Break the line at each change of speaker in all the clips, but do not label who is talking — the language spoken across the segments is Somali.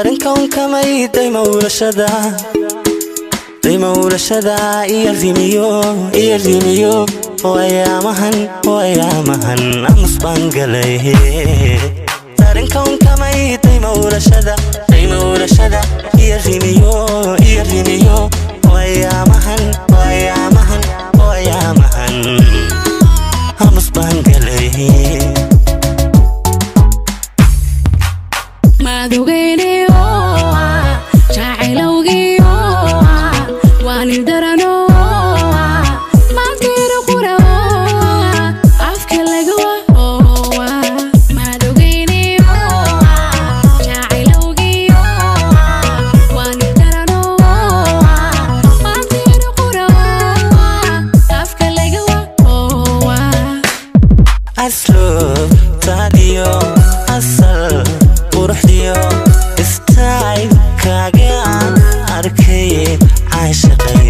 tarinkan kamay dayma urashada iyarimiyo wayamahan amus bangalay tarinkan kamay dayma urashada iyarimiyo wayamahan amus bangalay aslo tadiyo asal quruxdiyo istay kaga arkay aashaqay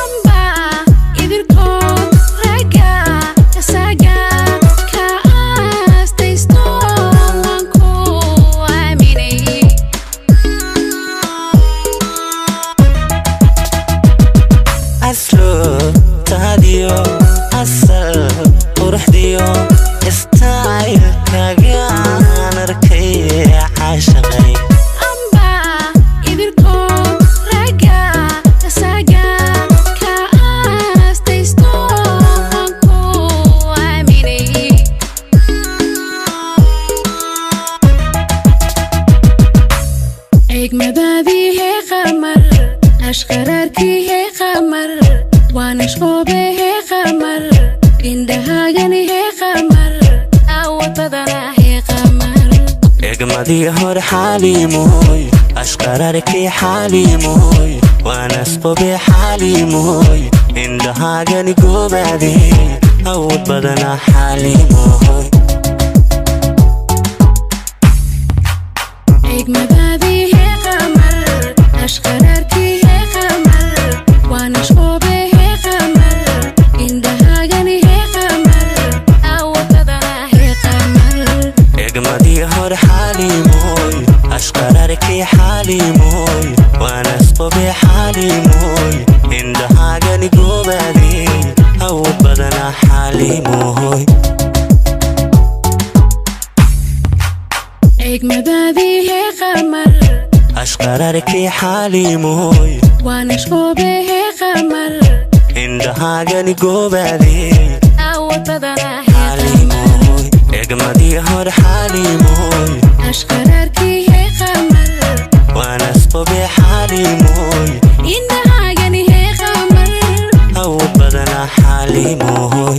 amba idilkood raga kasaga ka astaysto wanku aaminay
aslo tadiyo asal quruxdiyo istay kaga arkay aashaqay
amba idilkood raga kasaga ka astaysto wanku aaminay egmadadii hee qamar ashqaraarkii hee qamar waanashqoobe hee qamar indhahaagani hee qamar awadadana hee qamar
egmadii hor xaalimoy ashqararkii xaalimoy waanasqobe xaalimoy indhahaagani goobaade awad badana xaalimoy
egmadadii hee qamar ashqaraarkii hee qamar waanashqoobe hee qamar indhahaagani hee qamar awadadana hee qamar
egmadii hor xaalimoy ashqararkii xaalimoy waanasqobe xaalimoy indhahaagani goobaade awad badana xaalimoy
egmadadii hee qamar
ashqararkii xaalimoy
waanashqoobe hee qamar
indhahaagani goobaade
awadadana hee qamar
xaalimoy egmadii hor xaalimoy
ashqaraarkii hee qamar
waanasqobe xaalimoy
indhahaagani hee qamar
awad badana xaalimoy